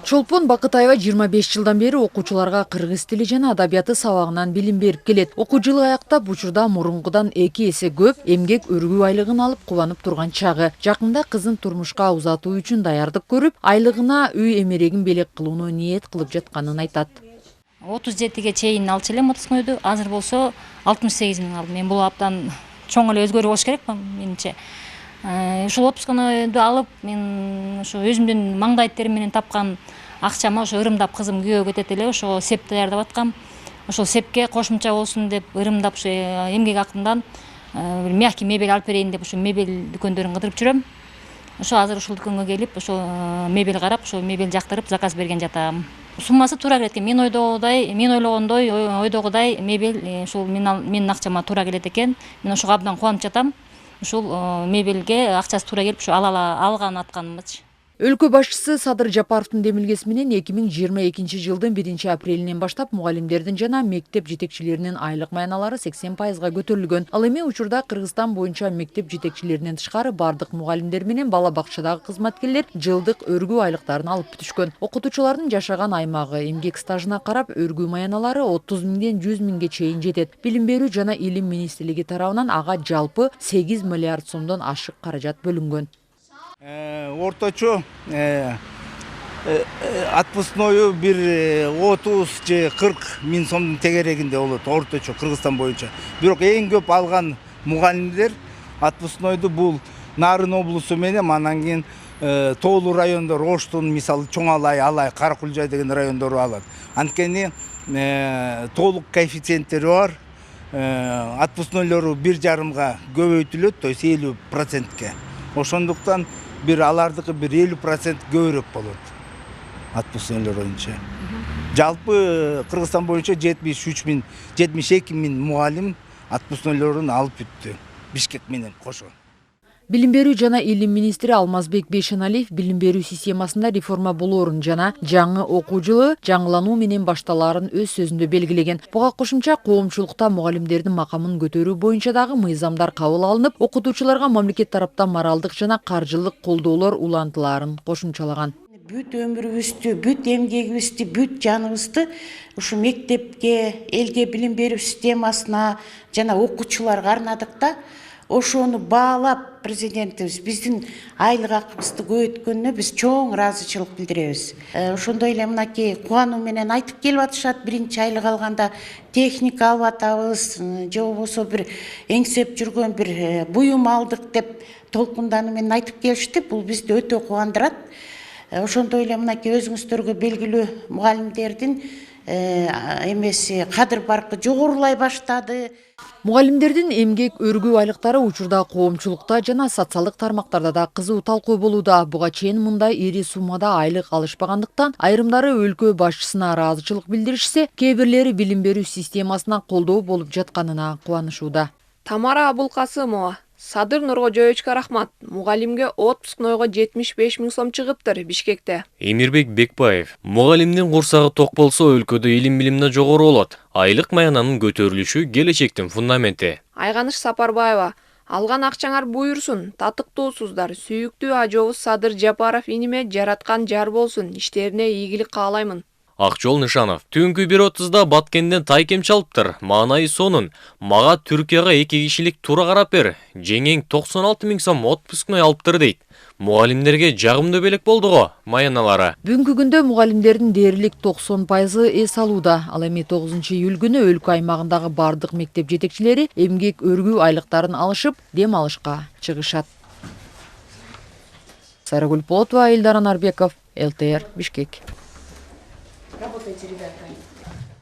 Чолпон Бакытаева 25 жылдан бери окуучуларга кыргыз тили жана адабияты сабагынан билим берип келет. Окуу жылы аяктап учурда мурункудан 2 эсе көп эмгек өргүү айлыгын алып кубанып турган чагы. Жакында кызын турмушка узатуу үчүн даярдык көрүп, айлыгына үй эмерегин белек кылууну ниет кылып жатканын айтат. 37-ге чейин алчу элем отпуск ойду. Азыр болсо 68 миң алдым. Мен бул абдан чоң эле өзгөрүү болуш керек менимче. Ушул отпускуну алып, мен ушу өзүмдүн маңдай терим менен тапкан акчама ошо ырымдап кызым күйөө кетет эле, ошого сеп даярдап аткам. Ошол сепке кошумча болсун деп ырымдап ушу эмгек акымдан мягкий мебель алып берейин деп ушу мебель дүкөндөрүн кыдырып жүрөм. Ошо азыр ушул дүкөнгө келип, ошо мебель карап, ошо мебель жактырып заказ берген жатам. Суммасы туура келет экен. Мен ойдогудай мебель ушул менин акчама туура келет экен. Мен ошого абдан кубанып жатам. Ушул мебелге акчасы туура келип, ушу алган атканымчы. Өлкө башчысы Садыр Жапаровдун демилгеси менен 2022 жылдын 1-апрелинен баштап мугалимдердин жана мектеп жетекчилеринин айлык маяналары 80%га көтөрүлгөн. Ал эми учурда Кыргызстан боюнча мектеп жетекчилеринен тышкары бардык мугалимдер менен бала бакчадагы кызматкерлер жылдык өргүү айлыктарын алып бүтүшкөн. Окутуучулардын жашаган аймагы, эмгек стажына карап өргүү маяналары 30 миңден 100 миңге чейин жетет. Билим берүү жана илим министрлиги тарабынан ага жалпы 8 миллиард сомдон ашык каражат бөлүнгөн. Орточо отпускною бир 30 же 40 миң сомдун тегерегинде болот орточо Кыргызстан боюнча. Бирок эң көп алган мугалимдер отпускнойду бул Нарын облусу менен анан кийин тоолуу райондор, Оштун, мисалы Чоң Алай, Каракулжай деген райондору алат. Анткени толук коэффициенттери бар. Отпускнойлору 1,5-га көбөйтүлөт, то есть 50%. Ошондуктан бир алардыкы бир 50% көбүрөөк болот. Отпускнойлор боюнча. Жалпы Кыргызстан боюнча 72 миң мугалим отпускнойлорун алып бүттү. Бишкек менен кошо. Билим берүү жана илим министри Алмазбек Бейшеналиев билим берүү системасында реформа болоорун жана жаңы окуу жылы жаңылануу менен башталаарын өз сөзүндө белгилеген. Буга кошумча коомчулукта мугалимдердин макамын көтөрүү боюнча дагы мыйзамдар кабыл алынып, окутуучуларга мамлекет тараптан моралдык жана каржылык колдоолор улантылаарын кошумчалаган. Бүт өмүрүбүздү, бүт эмгегибизди, бүт жаныбызды ушу мектепке, элге билим берүү системасына жана окуучуларга арнадык да. Ошону баалап президентибиз биздин айлык акыбызды көбөйткөнүнө биз чоң ыраазычылык билдиребиз. Ошондой эле мынакей кубануу менен айтып келип атышат, биринчи айлык алганда техника алып атабыз, же болбосо бир эңсеп жүргөн бир буюм алдык деп толкундануу менен айтып келишти. Бул бизди өтө кубандырат. Ошондой эле мынакей өзүңүздөргө белгилүү мугалимдердин эмеси кадыр баркы жогорулай баштады. Мугалимдердин эмгек өргүү айлыктары учурда коомчулукта жана социалдык тармактарда да кызуу талкуу болууда. Буга чейин мындай ири суммада айлык алышпагандыктан айрымдары өлкө башчысына ыраазычылык билдиришсе, кээ бирлери билим берүү системасына колдоо болуп жатканына кубанышууда. Тамара Абулкасымова: Садыр Нуркожоевичке рахмат. Мугалимге отпускнойго 75 миң сом чыгыптыр Бишкекте. Эмирбек Бекбаев: мугалимдин курсагы ток болсо өлкөдө илим-билим жогору болот. Айлык маянанын көтөрүлүшү келечектин фундаменти. Айганыш Сапарбаева: алган акчаңар буйрсун, татыктуусуздар. Сүйүктүү ажообуз Садыр Жапаров иниме жараткан жар болсун. Иштерине ийгилик каалаймын. Акчол Нышанов: түнкү 1:30-да Баткенден тайкем чалыптыр. Маанайы сонун. Мага Түркияга 2 кишилик туура карап бер. Жеңең 96 миң сом отпускной алыптыр дейт. Мугалимдерге жагымдуу белек болду го маяналары. Бүгүнкү күндө мугалимдердин дээрлик 90% эс алууда. Ал эми 9-июль күнү өлкө аймагындагы бардык мектеп жетекчилери эмгек өргүү айлыктарын алышып, дем алышка чыгышат. Сарагүл Потова, Элдар Анарбеков, ЛТР, Бишкек. Работайте, ребята.